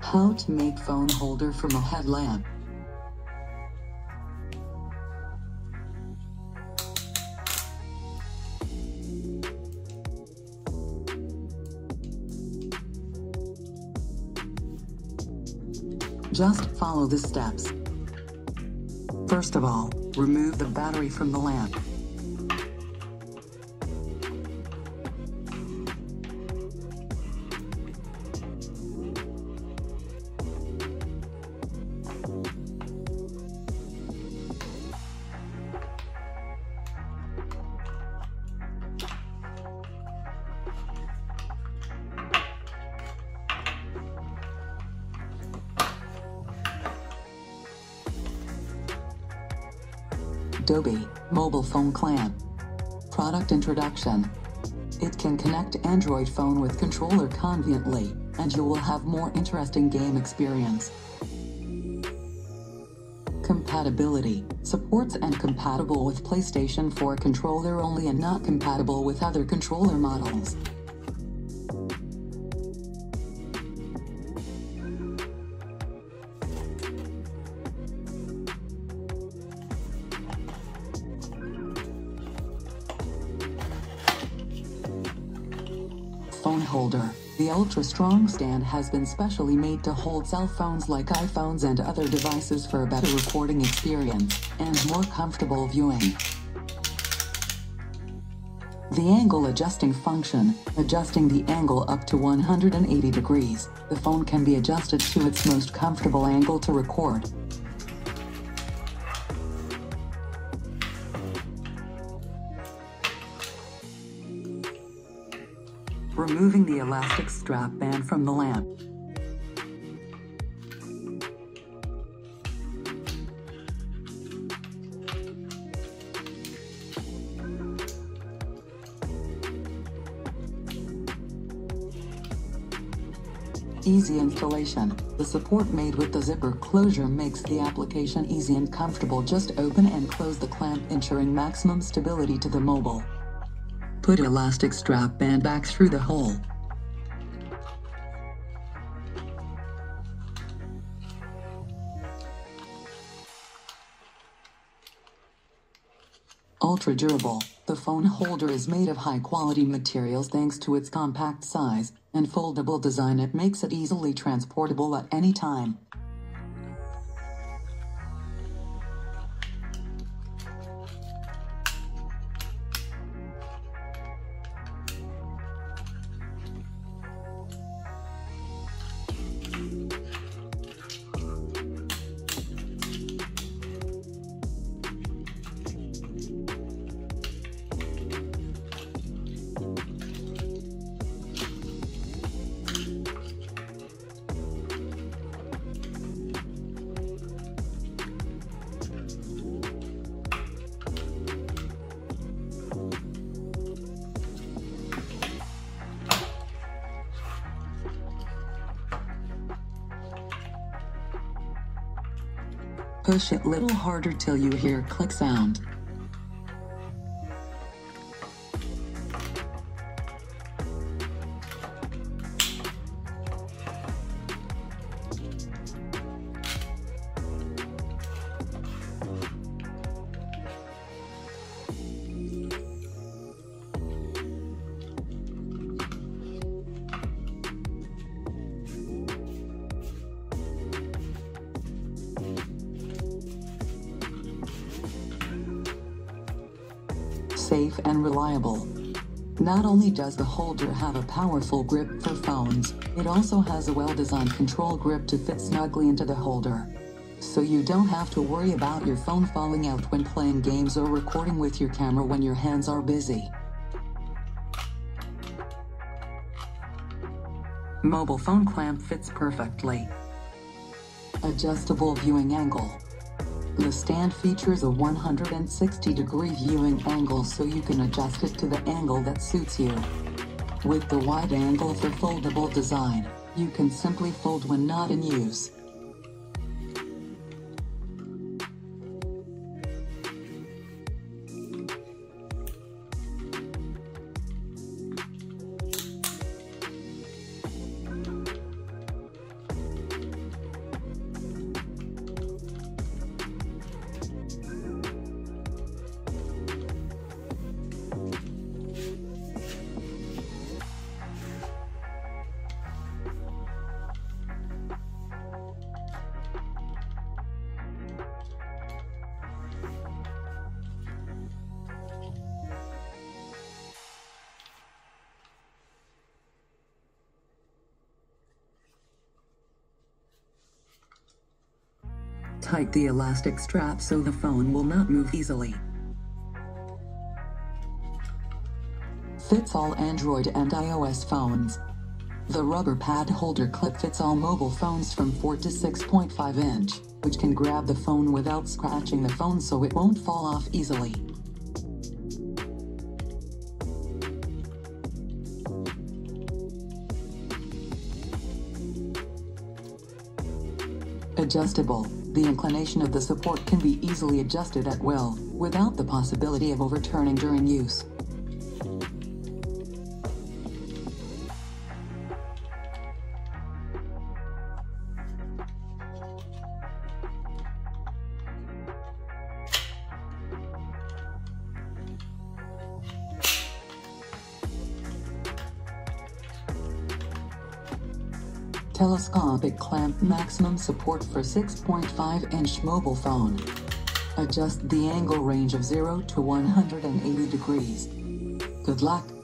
How to make phone holder from a headlamp. Just follow the steps. First of all, remove the battery from the lamp. Dobe mobile phone clamp. Product introduction. It can connect Android phone with controller conveniently, and you will have more interesting game experience. Compatibility. Supports and compatible with PlayStation 4 controller only and not compatible with other controller models. Phone holder. The ultra-strong stand has been specially made to hold cell phones like iPhones and other devices for a better recording experience and more comfortable viewing. The angle adjusting function. Adjusting the angle up to 180 degrees, the phone can be adjusted to its most comfortable angle to record. Removing the elastic strap band from the lamp. Easy installation. The support made with the zipper closure makes the application easy and comfortable. Just open and close the clamp, ensuring maximum stability to the mobile. Put elastic strap band back through the hole. Ultra durable. The phone holder is made of high-quality materials thanks to its compact size and foldable design. It makes it easily transportable at any time. Push it little harder till you hear click sound. Safe and reliable. Not only does the holder have a powerful grip for phones, it also has a well-designed control grip to fit snugly into the holder. So you don't have to worry about your phone falling out when playing games or recording with your camera when your hands are busy. Mobile phone clamp fits perfectly. Adjustable viewing angle. The stand features a 160-degree viewing angle so you can adjust it to the angle that suits you. With the wide angle for foldable design, you can simply fold when not in use. tight the elastic strap so the phone will not move easily. Fits all Android and iOS phones. The rubber pad holder clip fits all mobile phones from 4 to 6.5 inch, which can grab the phone without scratching the phone so it won't fall off easily. Adjustable. The inclination of the support can be easily adjusted at will, without the possibility of overturning during use. Telescopic clamp, maximum support for 6.5-inch mobile phone. Adjust the angle range of 0 to 180 degrees. Good luck!